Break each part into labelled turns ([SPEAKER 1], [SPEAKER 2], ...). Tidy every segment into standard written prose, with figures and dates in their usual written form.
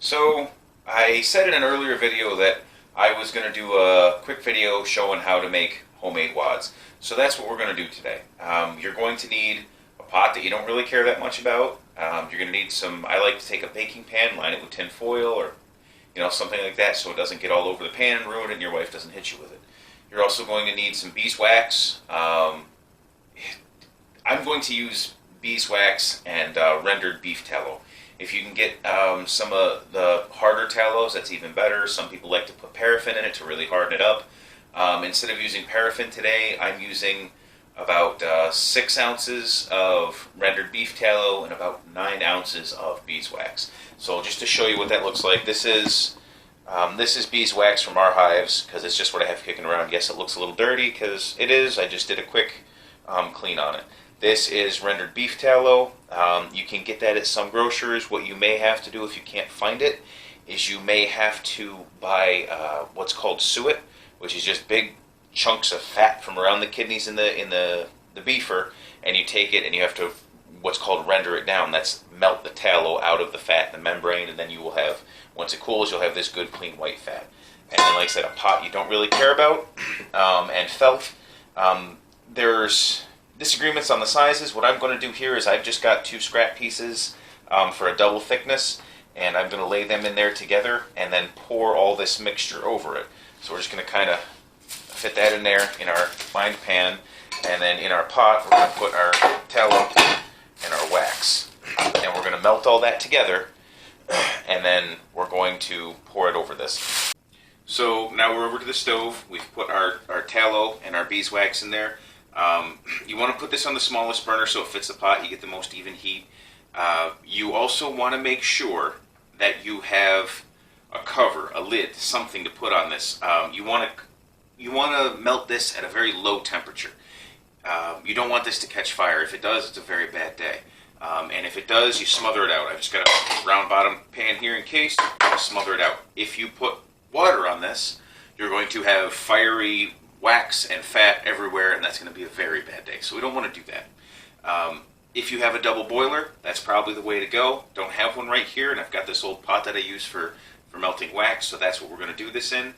[SPEAKER 1] So I said in an earlier video that I was going to do a quick video showing how to make homemade wads. So that's what we're going to do today. You're going to need a pot that you don't really care that much about. You're going to need some, I like to take a baking pan, line it with tin foil or something like that so it doesn't get all over the pan and ruin it and your wife doesn't hit you with it. You're also going to need some beeswax. I'm going to use beeswax and rendered beef tallow. If you can get some of the harder tallows, that's even better. Some people like to put paraffin in it to really harden it up. Instead of using paraffin today, I'm using about 6 ounces of rendered beef tallow and about 9 ounces of beeswax. So just to show you what that looks like, this is beeswax from our hives because it's just what I have kicking around. Yes, it looks a little dirty because it is. I just did a quick clean on it. This is rendered beef tallow. You can get that at some grocers. What you may have to do if you can't find it is you may have to buy what's called suet, which is just big chunks of fat from around the kidneys in the beefer, and you take it and you have to what's called render it down. That's melt the tallow out of the fat, the membrane, and then you will have, once it cools, you'll have this good clean white fat. And then, like I said, a pot you don't really care about, and felt. There's disagreements on the sizes. What I'm going to do here is I've just got 2 scrap pieces for a double thickness, and I'm going to lay them in there together and then pour all this mixture over it. So we're just going to kind of fit that in there in our lined pan, and then in our pot we're going to put our tallow and our wax, and we're going to melt all that together, and then we're going to pour it over this. So now we're over to the stove. We've put our tallow and our beeswax in there. You want to put this on the smallest burner so it fits the pot. You get the most even heat. You also want to make sure that you have a cover, a lid, something to put on this. You want to melt this at a very low temperature. You don't want this to catch fire. If it does, it's a very bad day. And if it does, you smother it out. I've just got a round bottom pan here in case. I'll smother it out. If you put water on this, you're going to have fiery wax and fat everywhere, and that's going to be a very bad day. So we don't want to do that. If you have a double boiler, that's probably the way to go. Don't have one right here, and I've got this old pot that I use for melting wax, so that's what we're going to do this in.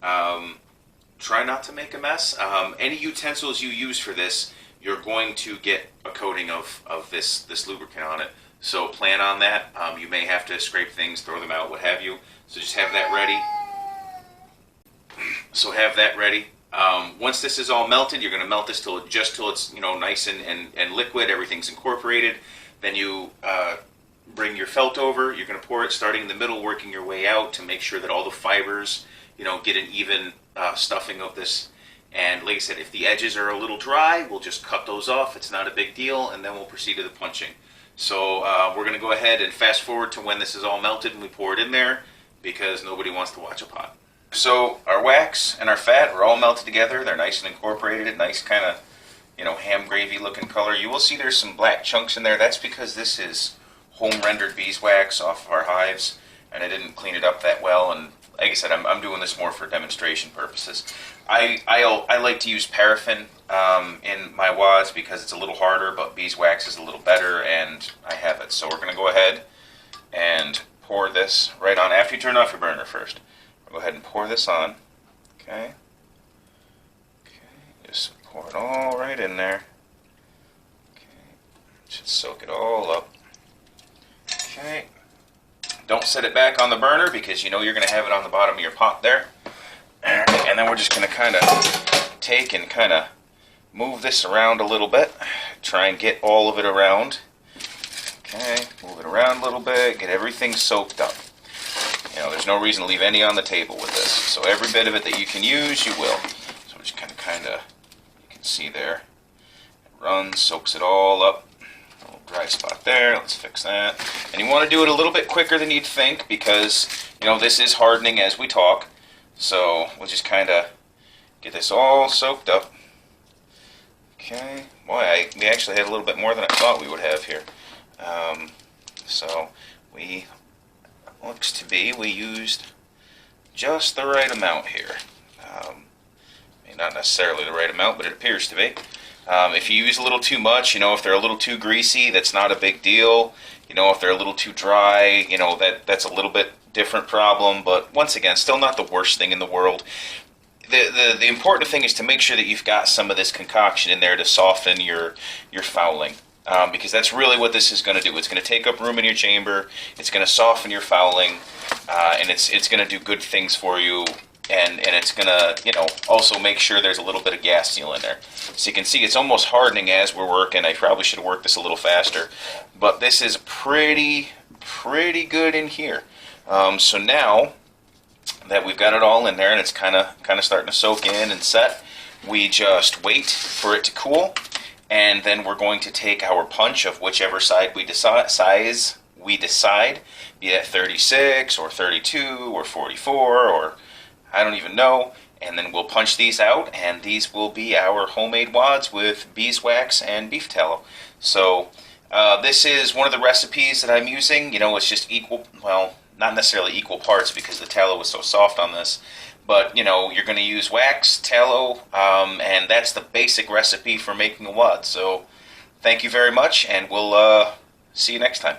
[SPEAKER 1] Try not to make a mess. Any utensils you use for this, you're going to get a coating of this lubricant on it. So plan on that. You may have to scrape things, throw them out, what have you. So just have that ready. Once this is all melted, you're going to melt this till it's nice and liquid. Everything's incorporated. Then you bring your felt over. You're going to pour it starting in the middle, working your way out to make sure that all the fibers get an even stuffing of this. And like I said, if the edges are a little dry, we'll just cut those off. It's not a big deal, and then we'll proceed to the punching. So we're going to go ahead and fast forward to when this is all melted and we pour it in there because nobody wants to watch a pot. So our wax and our fat are all melted together. They're nice and incorporated, nice kind of ham gravy looking color. You will see there's some black chunks in there. That's because this is home rendered beeswax off of our hives, and I didn't clean it up that well. And like I said, I'm doing this more for demonstration purposes. I like to use paraffin in my wads because it's a little harder, but beeswax is a little better, and I have it. So we're going to go ahead and pour this right on after you turn off your burner first. Go ahead and pour this on. Okay. Just pour it all right in there. Okay. Should soak it all up. Okay. Don't set it back on the burner because you're going to have it on the bottom of your pot there. And then we're just going to kind of take and kind of move this around a little bit. Try and get all of it around. Okay. Move it around a little bit. Get everything soaked up. There's no reason to leave any on the table with this. So every bit of it that you can use, you will. So just kind of, you can see there. It runs, soaks it all up. A little dry spot there. Let's fix that. And you want to do it a little bit quicker than you'd think because, this is hardening as we talk. So we'll just kind of get this all soaked up. Okay. Boy, we actually had a little bit more than I thought we would have here. So looks to be we used just the right amount here. Not necessarily the right amount, but it appears to be. If you use a little too much, if they're a little too greasy, that's not a big deal. If they're a little too dry, that's a little bit different problem. But once again, still not the worst thing in the world. The important thing is to make sure that you've got some of this concoction in there to soften your fouling. Because that's really what this is going to do. It's going to take up room in your chamber. It's going to soften your fouling, and it's going to do good things for you. And it's going to, also make sure there's a little bit of gas seal in there. So you can see it's almost hardening as we're working. I probably should have worked this a little faster. But this is pretty good in here. So now that we've got it all in there and it's kind of starting to soak in and set, we just wait for it to cool. And then we're going to take our punch of whichever side we decide, be it 36 or 32 or 44 or I don't even know. And then we'll punch these out, and these will be our homemade wads with beeswax and beef tallow. So this is one of the recipes that I'm using. It's just equal, well, not necessarily equal parts because the tallow is so soft on this. But, you're going to use wax, tallow, and that's the basic recipe for making a wad. So thank you very much, and we'll see you next time.